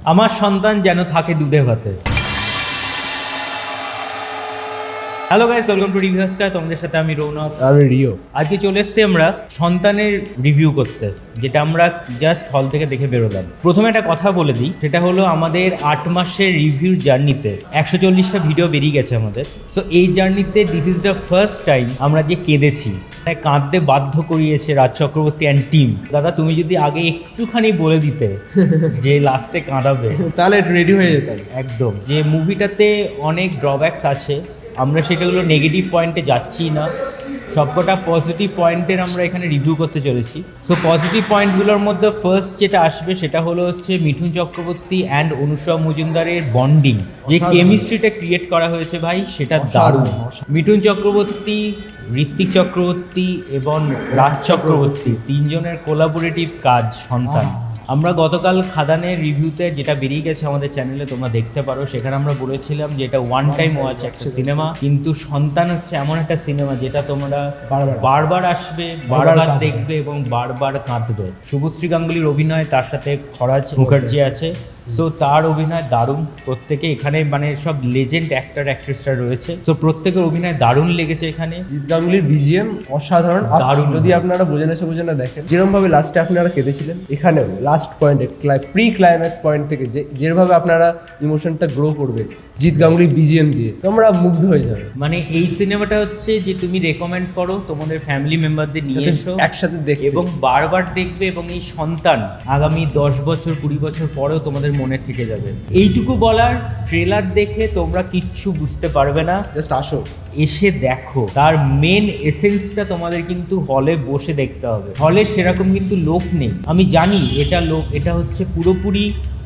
আমার সন্তান যেন থাকে দুধে ভাতে। Hello guys, welcome to reviews কা। তোমাদের সাথে আমি রৌনক, আমি রিও। আজকে চলে এসেছি আমরা সন্তানের রিভিউ করতে, যেটা আমরা জাস্ট হল থেকে দেখে বেরোলাম। প্রথমে একটা কথা বলে দিই, সেটা হলো আমাদের 8 মাসের রিভিউ জার্নিতে 140টা ভিডিও বেরিয়ে গেছে আমাদের। সো এই জার্নিতে this is the first time আমরা যে কেঁদেছি, কাঁদতে বাধ্য করিয়েছে রাজ চক্রবর্তী অ্যান্ড টিম। দাদা, তুমি যদি আগে একটুখানি বলে দিতে যে লাস্টে কাঁদাবে, তাহলে রেডি হয়ে যেতাম। একদম। যে মুভিটাতে অনেক ড্রব্যাকস আছে, আমরা সেটাগুলো নেগেটিভ পয়েন্টে যাচ্ছি না, সবকটা পজিটিভ পয়েন্টের আমরা এখানে রিভিউ করতে চলেছি। সো পজিটিভ পয়েন্টগুলোর মধ্যে ফার্স্ট যেটা আসবে সেটা হলো হচ্ছে মিঠুন চক্রবর্তী অ্যান্ড অনুষ্কা মজুমদারের বন্ডিং, যে কেমিস্ট্রিটা ক্রিয়েট করা হয়েছে ভাই, সেটা দারুণ। মিঠুন চক্রবর্তী, ঋত্বিক চক্রবর্তী এবং রাজ চক্রবর্তী তিনজনের কোলাবোরেটিভ কাজ সন্তান। আমরা গতকাল খাদানের রিভিউতে যেটা বেরিয়ে গেছে আমাদের চ্যানেলে, তোমরা দেখতে পারো, সেখানে আমরা বলেছিলাম যে এটা ওয়ান টাইম ওয়াচ একটা সিনেমা, কিন্তু সন্তান হচ্ছে এমন একটা সিনেমা যেটা তোমরা বারবার আসবে, বারবার দেখবে এবং বারবার কাঁদবে। শুভশ্রী গাঙ্গুলির অভিনয়, তার সাথে খরাজ মুখার্জি আছে। সো তার অভিনয় দারুণ। প্রত্যেকে এখানে মানে সব লেজেন্ড অ্যাক্টর অ্যাক্ট্রেসরা রয়েছে। সো প্রত্যেকের অভিনয় দারুণ লেগেছে এখানে। জিৎ গাঙ্গুলির বিজিএম অসাধারণ, দারুণ। যদি আপনারা বোঝে না দেখেন, যেরকম ভাবে লাস্টে আপনারা কেঁদেছিলেন, এখানেও লাস্ট পয়েন্টে প্রি ক্লাইম্যাক্স পয়েন্ট থেকে যেভাবে আপনারা ইমোশনটা গ্রো করবে জিৎ গাঙ্গুলির বিজিএম দিয়ে, তোমরা মুগ্ধ হয়ে যাবে। মানে এই সিনেমাটা হচ্ছে যে তুমি রেকমেন্ড করো তোমাদের ফ্যামিলি মেম্বারদের নিয়ে এসো, একসাথে দেখবে এবং বারবার দেখবে, এবং এই সন্তান আগামী 10 বছর 20 বছর পরেও তোমাদের মনে থেকে যাবে। এইটুকু বলার, ট্রেলার দেখে তোমরা কিচ্ছু বুঝতে পারবে না, জাস্ট আসো, এসে দেখো। তার মেন এসেন্সটা তোমাদের কিন্তু হলে বসে দেখতে হবে। হলে সেরকম কিন্তু লোক নেই, আমি জানি এটা হচ্ছে পুরোপুরি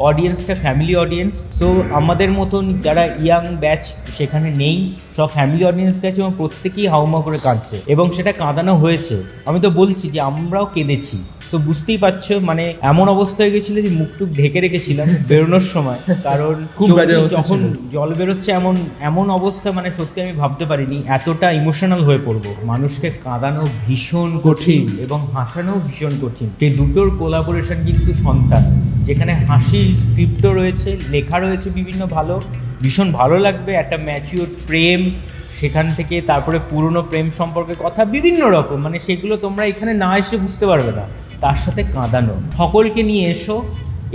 অডিয়েন্সটা ফ্যামিলি অডিয়েন্স। সো আমাদের মতন যারা ইয়াং ব্যাচ সেখানে নেই, সব ফ্যামিলি অডিয়েন্স গেছে এবং প্রত্যেকেই হাউমা করে কাঁদছে, এবং সেটা কাঁদানো হয়েছে। আমি তো বলছি যে আমরাও কেঁদেছি। তো বুঝতেই পারছো, মানে এমন অবস্থা হয়ে গেছিল যে মুখটুক ঢেকে রেখেছিলাম বেরোনোর সময়, কারণ যখন জল বেরোচ্ছে এমন অবস্থা, মানে সত্যি আমি ভাবতে পারিনি এতটা ইমোশনাল হয়ে পড়বো। মানুষকে কাঁদানো ভীষণ কঠিন এবং হাসানোও ভীষণ কঠিন। সেই দুটোর কোলাবোরেশন কিন্তু সন্তান, যেখানে হাসির স্ক্রিপ্টও রয়েছে, লেখা রয়েছে ভীষণ ভালো লাগবে। একটা ম্যাচিওর প্রেম, সেখান থেকে তারপরে পুরনো প্রেম সম্পর্কে কথা, বিভিন্ন রকম, মানে সেগুলো তোমরা এখানে না এসে বুঝতে পারবে না। তার সাথে কাঁদানো, সকলকে নিয়ে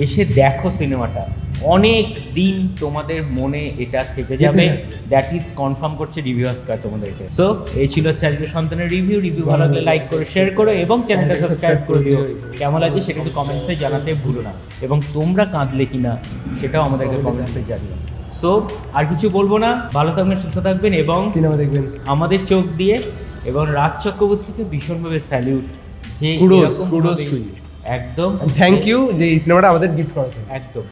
এসে দেখো সিনেমাটা। অনেক দিন তোমাদের মনে এটা থেকে যাবে, দ্যাট ইজ কনফার্ম করছে রিভিউয়ার্স কার তোমাদেরকে। সো এই ছিল আজকে সন্তানের রিভিউ ভালো লাগলে লাইক করে শেয়ার করো এবং চ্যানেলটা সাবস্ক্রাইব করে দিও। কেমন লাগছে সেটা একটু কমেন্টসে জানাতে ভুলো না, এবং তোমরা কাঁদলে কিনা সেটাও আমাদেরকে কমেন্টসে জানিও। সো আর কিছু বলবো না, ভালো থাকবেন, সুস্থ থাকবেন এবং সিনেমা দেখবেন আমাদের চোখ দিয়ে। এবং রাজ চক্রবর্তীকে ভীষণভাবে স্যালিউট, যে কুডোস একদম থ্যাংক ইউ যে এই সিনেমাটা আমাদের গিফট করার জন্য। একদম।